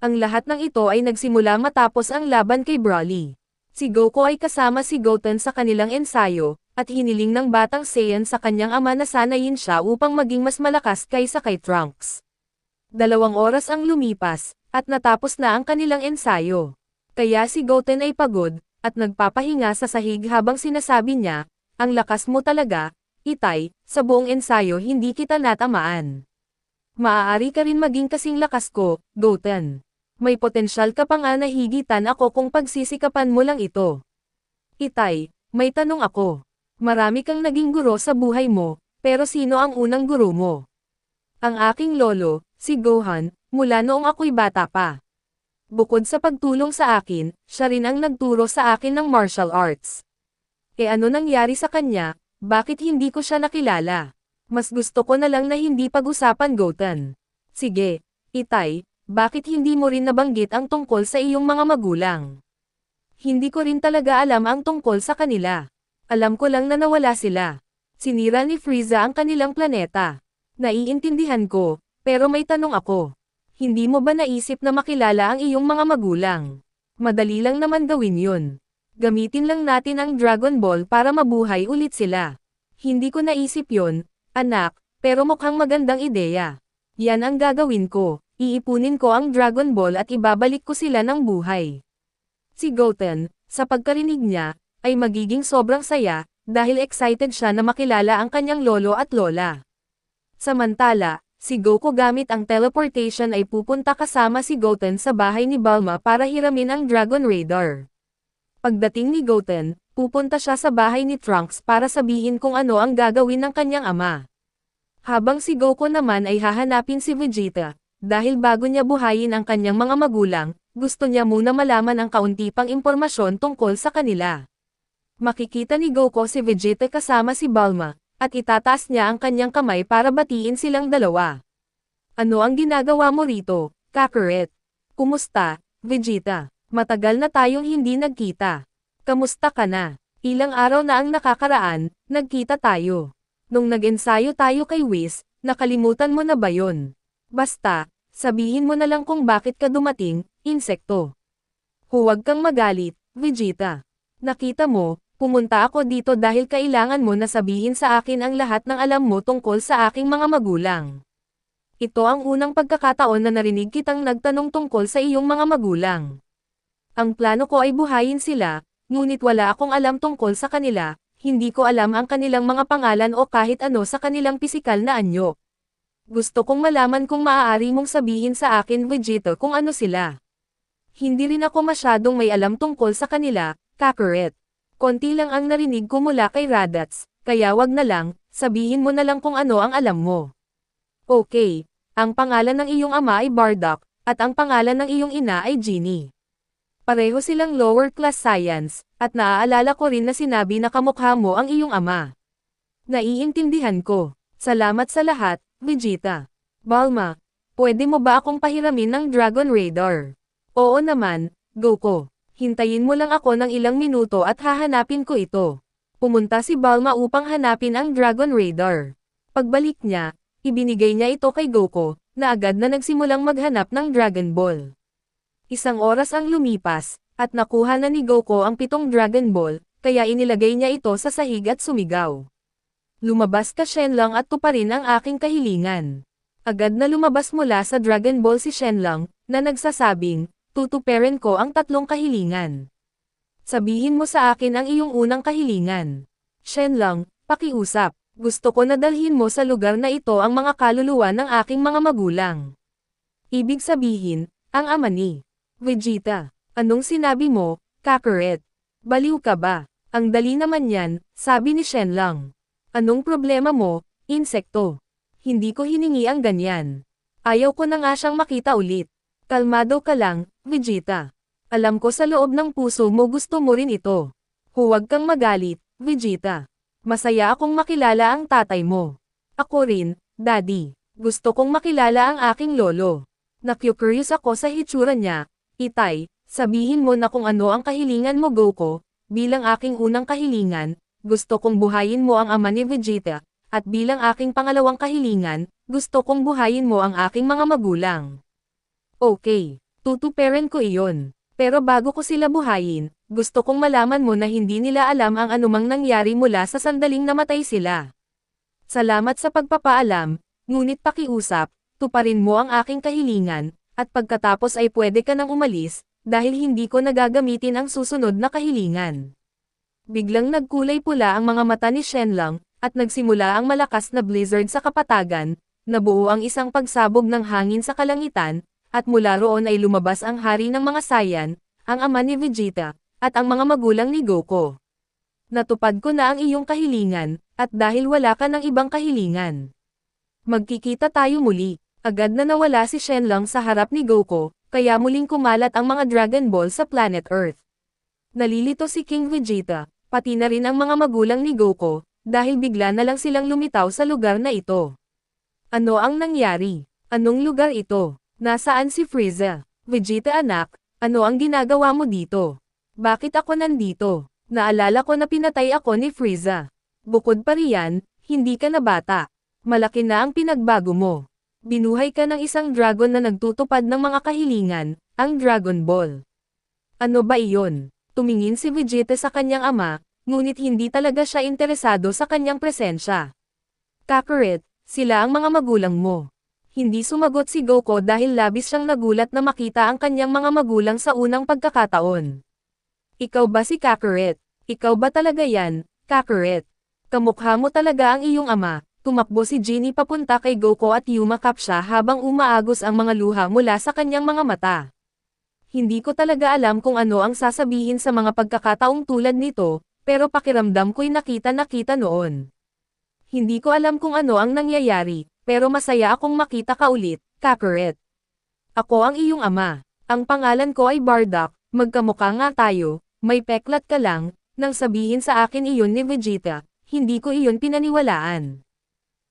Ang lahat ng ito ay nagsimula matapos ang laban kay Broly. Si Goku ay kasama si Goten sa kanilang ensayo, at hiniling ng batang Saiyan sa kanyang ama na sanayin siya upang maging mas malakas kaysa kay Trunks. 2 oras ang lumipas, at natapos na ang kanilang ensayo. Kaya si Goten ay pagod, at nagpapahinga sa sahig habang sinasabi niya, "Ang lakas mo talaga, Itay, sa buong ensayo hindi kita natamaan. Maaari ka rin maging kasing lakas ko, Goten. May potensyal ka pa nga na higitan ako kung pagsisikapan mo lang ito." "Itay, may tanong ako. Marami kang naging guro sa buhay mo, pero sino ang unang guro mo?" "Ang aking lolo, si Gohan, mula noong ako'y bata pa. Bukod sa pagtulong sa akin, siya rin ang nagturo sa akin ng martial arts. Ano nangyari sa kanya, bakit hindi ko siya nakilala? Mas gusto ko na lang na hindi pag-usapan, Goten. Sige, Itay, bakit hindi mo rin nabanggit ang tungkol sa iyong mga magulang?" "Hindi ko rin talaga alam ang tungkol sa kanila. Alam ko lang na nawala sila. Sinira ni Frieza ang kanilang planeta. Naiintindihan ko, pero may tanong ako. Hindi mo ba naisip na makilala ang iyong mga magulang? Madali lang naman gawin yun. Gamitin lang natin ang Dragon Ball para mabuhay ulit sila." "Hindi ko naisip yun, anak, pero mukhang magandang ideya. Yan ang gagawin ko, iipunin ko ang Dragon Ball at ibabalik ko sila ng buhay." Si Goten, sa pagkarinig niya, ay magiging sobrang saya, dahil excited siya na makilala ang kanyang lolo at lola. Samantala, si Goku gamit ang teleportation ay pupunta kasama si Goten sa bahay ni Bulma para hiramin ang Dragon Raider. Pagdating ni Goten, pupunta siya sa bahay ni Trunks para sabihin kung ano ang gagawin ng kanyang ama. Habang si Goku naman ay hahanapin si Vegeta, dahil bago niya buhayin ang kanyang mga magulang, gusto niya muna malaman ang kaunti pang impormasyon tungkol sa kanila. Makikita ni Goku si Vegeta kasama si Bulma, at itataas niya ang kanyang kamay para batiin silang dalawa. "Ano ang ginagawa mo rito, Kakarot? Kumusta, Vegeta? Matagal na tayong hindi nagkita. Kamusta ka na? Ilang araw na ang nakakaraan, nagkita tayo. Nung nag-ensayo tayo kay Whis, nakalimutan mo na ba yon? Basta, sabihin mo na lang kung bakit ka dumating, insekto. Huwag kang magalit, Vegeta. Nakita mo, pumunta ako dito dahil kailangan mo na sabihin sa akin ang lahat ng alam mo tungkol sa aking mga magulang. Ito ang unang pagkakataon na narinig kitang nagtanong tungkol sa iyong mga magulang. Ang plano ko ay buhayin sila, ngunit wala akong alam tungkol sa kanila, hindi ko alam ang kanilang mga pangalan o kahit ano sa kanilang pisikal na anyo. Gusto kong malaman kung maaari mong sabihin sa akin, Vegeta, kung ano sila. Hindi rin ako masyadong may alam tungkol sa kanila, Kakarot. Konti lang ang narinig ko mula kay Raditz, kaya wag na lang, sabihin mo na lang kung ano ang alam mo." "Okay, ang pangalan ng iyong ama ay Bardock, at ang pangalan ng iyong ina ay Genie. Pareho silang lower class science, at naaalala ko rin na sinabi na kamukha mo ang iyong ama." "Naiintindihan ko. Salamat sa lahat, Vegeta. Bulma, pwede mo ba akong pahiramin ng Dragon Raider?" "Oo naman, Goku. Hintayin mo lang ako ng ilang minuto at hahanapin ko ito." Pumunta si Bulma upang hanapin ang Dragon Raider. Pagbalik niya, ibinigay niya ito kay Goku, na agad na nagsimulang maghanap ng Dragon Ball. 1 oras ang lumipas, at nakuha na ni Goku ang 7 Dragon Ball, kaya inilagay niya ito sa sahig at sumigaw. "Lumabas ka, Shenlong, at tuparin ang aking kahilingan." Agad na lumabas mula sa Dragon Ball si Shenlong, na nagsasabing, "Tutuparin ko ang 3 kahilingan. Sabihin mo sa akin ang iyong unang kahilingan." "Shenlong, pakiusap. Gusto ko na dalhin mo sa lugar na ito ang mga kaluluwa ng aking mga magulang." Ibig sabihin, ang ama ni Vegeta. "Anong sinabi mo, Kakarot? Baliw ka ba? Ang dali naman yan," sabi ni Shenlong. "Anong problema mo, insekto? Hindi ko hiningi ang ganyan. Ayaw ko na nga siyang makita ulit. Kalmado ka lang, Vegeta. Alam ko sa loob ng puso mo gusto mo rin ito. Huwag kang magalit, Vegeta. Masaya akong makilala ang tatay mo. Ako rin, Daddy. Gusto kong makilala ang aking lolo. Naku-curious ako sa hitsura niya. Itay, sabihin mo na kung ano ang kahilingan mo, Goku. Bilang aking unang kahilingan, gusto kong buhayin mo ang ama ni Vegeta. At bilang aking pangalawang kahilingan, gusto kong buhayin mo ang aking mga magulang." "Okay. Tutuperin ko iyon. Pero bago ko sila buhayin, gusto kong malaman mo na hindi nila alam ang anumang nangyari mula sa sandaling namatay sila. Salamat sa pagpapaalam, ngunit pakiusap, tuparin mo ang aking kahilingan, at pagkatapos ay pwede ka nang umalis, dahil hindi ko nagagamitin ang susunod na kahilingan. Biglang nagkulay pula ang mga mata ni Shenlong, at nagsimula ang malakas na blizzard sa kapatagan, nabuo ang isang pagsabog ng hangin sa kalangitan, at mula roon ay lumabas ang hari ng mga Saiyan, ang ama ni Vegeta, at ang mga magulang ni Goku. Natupad ko na ang iyong kahilingan, at dahil wala ka ng ibang kahilingan. Magkikita tayo muli. Agad na nawala si Shenlong sa harap ni Goku, kaya muling kumalat ang mga Dragon Ball sa planet Earth. Nalilito si King Vegeta, pati na rin ang mga magulang ni Goku, dahil bigla na lang silang lumitaw sa lugar na ito. Ano ang nangyari? Anong lugar ito? Nasaan si Frieza? Vegeta anak, ano ang ginagawa mo dito? Bakit ako nandito? Naalala ko na pinatay ako ni Frieza. Bukod pa riyan, hindi ka na bata. Malaki na ang pinagbago mo. Binuhay ka ng isang dragon na nagtutupad ng mga kahilingan, ang Dragon Ball. Ano ba iyon? Tumingin si Vegeta sa kanyang ama, ngunit hindi talaga siya interesado sa kanyang presensya. Kakarot, sila ang mga magulang mo. Hindi sumagot si Goku dahil labis siyang nagulat na makita ang kanyang mga magulang sa unang pagkakataon. Ikaw ba si Kakarot? Ikaw ba talaga yan, Kakarot? Kamukha mo talaga ang iyong ama. Tumakbo si Genie papunta kay Goku at yumakap siya habang umaagos ang mga luha mula sa kanyang mga mata. Hindi ko talaga alam kung ano ang sasabihin sa mga pagkakataong tulad nito, pero pakiramdam ko'y nakita noon. Hindi ko alam kung ano ang nangyayari, pero masaya akong makita ka ulit, Kakarot. Ako ang iyong ama. Ang pangalan ko ay Bardock, magkamukha nga tayo, may peklat ka lang, nang sabihin sa akin iyon ni Vegeta, hindi ko iyon pinaniwalaan.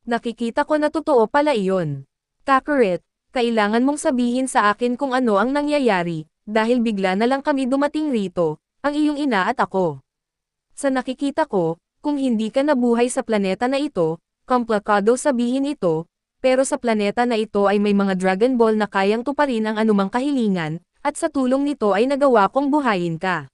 Nakikita ko na totoo pala iyon. Kakarot, kailangan mong sabihin sa akin kung ano ang nangyayari, dahil bigla na lang kami dumating rito, ang iyong ina at ako. Sa nakikita ko, kung hindi ka nabuhay sa planeta na ito, komplikado sabihin ito, pero sa planeta na ito ay may mga Dragon Ball na kayang tuparin ang anumang kahilingan, at sa tulong nito ay nagawa kong buhayin ka.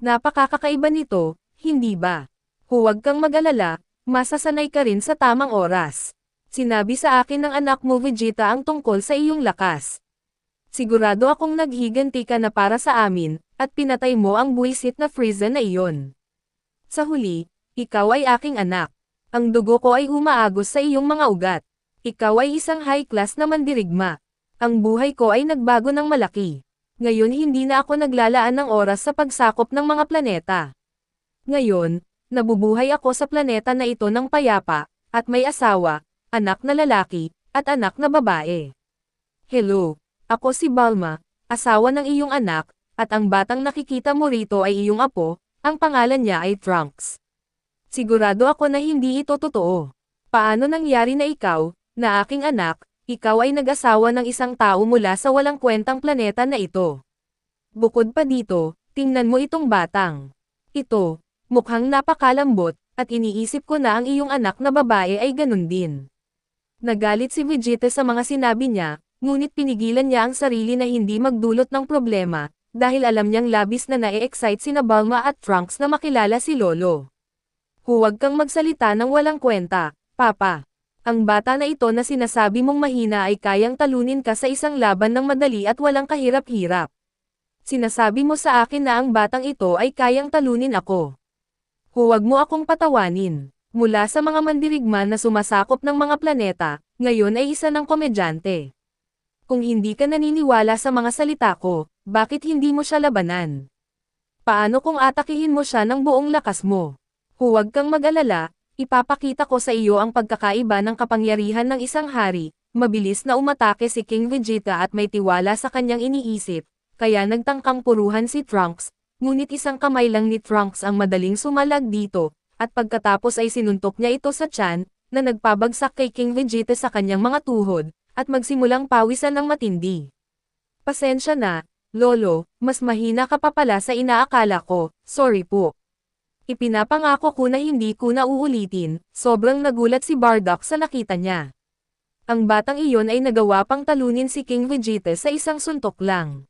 Napakakakaiba nito, hindi ba? Huwag kang mag-alala, masasanay ka rin sa tamang oras. Sinabi sa akin ng anak mo Vegeta ang tungkol sa iyong lakas. Sigurado akong naghiganti ka na para sa amin, at pinatay mo ang buwisit na Frieza na iyon. Sa huli, ikaw ay aking anak. Ang dugo ko ay umaagos sa iyong mga ugat. Ikaw ay isang high-class na mandirigma. Ang buhay ko ay nagbago ng malaki. Ngayon hindi na ako naglalaan ng oras sa pagsakop ng mga planeta. Ngayon, nabubuhay ako sa planeta na ito ng payapa, at may asawa, anak na lalaki, at anak na babae. Hello, ako si Bulma, asawa ng iyong anak, at ang batang nakikita mo rito ay iyong apo, ang pangalan niya ay Trunks. Sigurado ako na hindi ito totoo. Paano nangyari na ikaw, na aking anak, ikaw ay nag-asawa ng isang tao mula sa walang kwentang planeta na ito? Bukod pa dito, tingnan mo itong batang. Ito, mukhang napakalambot, at iniisip ko na ang iyong anak na babae ay ganun din. Nagalit si Vegeta sa mga sinabi niya, ngunit pinigilan niya ang sarili na hindi magdulot ng problema, dahil alam niyang labis na na-e-excite sina Bulma at Trunks na makilala si Lolo. Huwag kang magsalita ng walang kwenta, Papa. Ang bata na ito na sinasabi mong mahina ay kayang talunin ka sa isang laban ng madali at walang kahirap-hirap. Sinasabi mo sa akin na ang batang ito ay kayang talunin ako. Huwag mo akong patawanin. Mula sa mga mandirigma na sumasakop ng mga planeta, ngayon ay isa ng komedyante. Kung hindi ka naniniwala sa mga salita ko, bakit hindi mo siya labanan? Paano kung atakihin mo siya ng buong lakas mo? Huwag kang mag-alala, ipapakita ko sa iyo ang pagkakaiba ng kapangyarihan ng isang hari. Mabilis na umatake si King Vegeta at may tiwala sa kanyang iniisip, kaya nagtangkang puruhan si Trunks, ngunit isang kamay lang ni Trunks ang madaling sumalag dito, at pagkatapos ay sinuntok niya ito sa tiyan, na nagpabagsak kay King Vegeta sa kanyang mga tuhod, at magsimulang pawisan ng matindi. Pasensya na, Lolo, mas mahina ka pa pala sa inaakala ko, sorry po. Ipinapangako ko na hindi ko na uulitin, sobrang nagulat si Bardock sa nakita niya. Ang batang iyon ay nagawa pang talunin si King Vegeta sa isang suntok lang.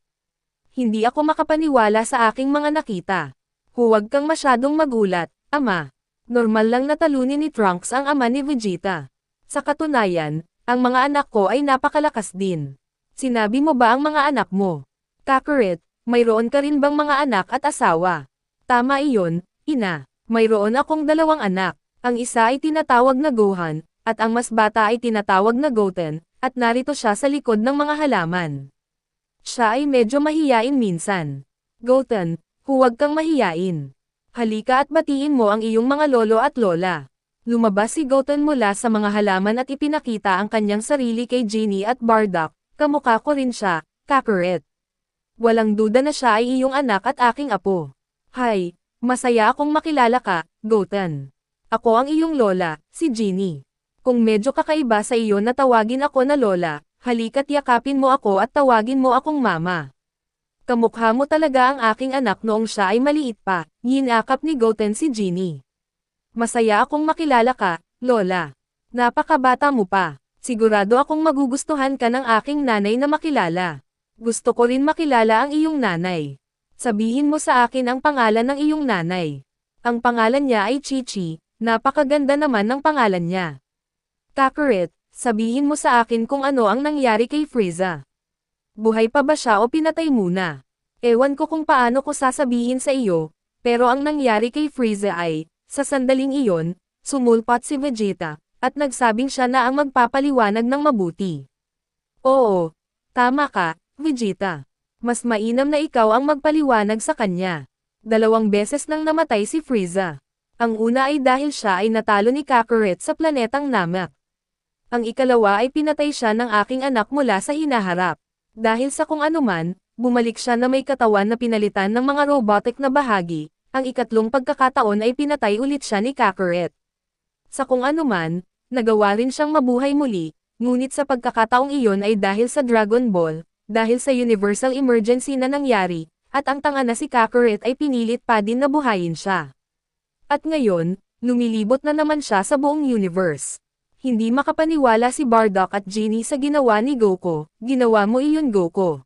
Hindi ako makapaniwala sa aking mga nakita. Huwag kang masyadong magulat, ama. Normal lang na talunin ni Trunks ang ama ni Vegeta. Sa katunayan, ang mga anak ko ay napakalakas din. Sinabi mo ba ang mga anak mo? Kakarot, mayroon ka rin bang mga anak at asawa? Tama iyon, ina. Mayroon akong 2 anak. Ang isa ay tinatawag na Gohan, at ang mas bata ay tinatawag na Goten, at narito siya sa likod ng mga halaman. Siya ay medyo mahiyain minsan. Goten, huwag kang mahiyain. Halika at batiin mo ang iyong mga lolo at lola. Lumabas si Goten mula sa mga halaman at ipinakita ang kanyang sarili kay Genie at Bardock. Kamukha ko rin siya, Kakarot. Walang duda na siya ay iyong anak at aking apo. Hay, masaya akong makilala ka, Goten. Ako ang iyong lola, si Genie. Kung medyo kakaiba sa iyo na tawagin ako na lola, halika't yakapin mo ako at tawagin mo akong mama. Kamukha mo talaga ang aking anak noong siya ay maliit pa, yinakap ni Goten si Genie. Masaya akong makilala ka, lola. Napakabata mo pa. Sigurado akong magugustuhan ka ng aking nanay na makilala. Gusto ko rin makilala ang iyong nanay. Sabihin mo sa akin ang pangalan ng iyong nanay. Ang pangalan niya ay Chi-Chi, napakaganda naman ng pangalan niya. Kakarot, sabihin mo sa akin kung ano ang nangyari kay Frieza. Buhay pa ba siya o pinatay muna? Ewan ko kung paano ko sasabihin sa iyo, pero ang nangyari kay Frieza ay, sa sandaling iyon, sumulpat si Vegeta, at nagsabing siya na ang magpapaliwanag ng mabuti. Oo, tama ka, Vegeta. Mas mainam na ikaw ang magpaliwanag sa kanya. 2 beses nang namatay si Frieza. Ang una ay dahil siya ay natalo ni Kakarot sa planetang Namek. Ang ikalawa ay pinatay siya ng aking anak mula sa hinaharap. Dahil sa kung anuman, bumalik siya na may katawan na pinalitan ng mga robotic na bahagi. Ang ikatlong pagkakataon ay pinatay ulit siya ni Kakarot. Sa kung anuman, nagawa rin siyang mabuhay muli, ngunit sa pagkakataong iyon ay dahil sa Dragon Ball, dahil sa Universal Emergency na nangyari, at ang tanga na si Kakarot ay pinilit pa din na buhayin siya. At ngayon, lumilibot na naman siya sa buong universe. Hindi makapaniwala si Bardock at Genie sa ginawa ni Goku, ginawa mo iyon Goku.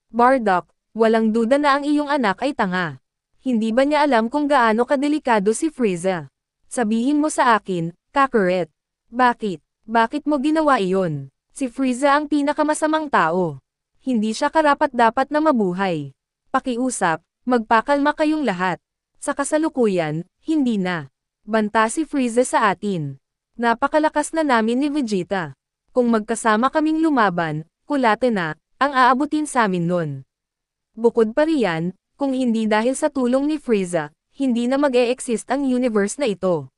Bardock, walang duda na ang iyong anak ay tanga. Hindi ba niya alam kung gaano kadelikado si Frieza? Sabihin mo sa akin, Kakarot. Bakit? Bakit mo ginawa iyon? Si Frieza ang pinakamasamang tao. Hindi siya karapat-dapat na mabuhay. Pakiusap, magpakalma kayong lahat. Sa kasalukuyan, hindi na. Banta si Frieza sa atin. Napakalakas na namin ni Vegeta. Kung magkasama kaming lumaban, kulate na, ang aabutin sa amin nun. Bukod pa riyan, kung hindi dahil sa tulong ni Frieza, hindi na mag-e-exist ang universe na ito.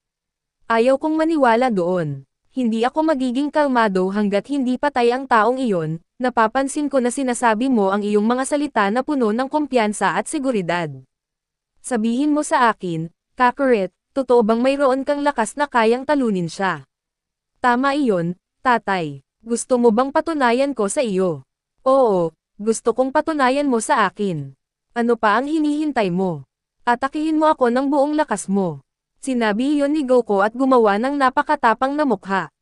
Ayaw kong maniwala doon. Hindi ako magiging kalmado hanggat hindi patay ang taong iyon. Napapansin ko na sinasabi mo ang iyong mga salita na puno ng kumpiyansa at seguridad. Sabihin mo sa akin, Kakarot, totoo bang mayroon kang lakas na kayang talunin siya? Tama iyon, tatay. Gusto mo bang patunayan ko sa iyo? Oo, gusto kong patunayan mo sa akin. Ano pa ang hinihintay mo? Atakihin mo ako ng buong lakas mo. Sinabi iyon ni Goku at gumawa ng napakatapang na mukha.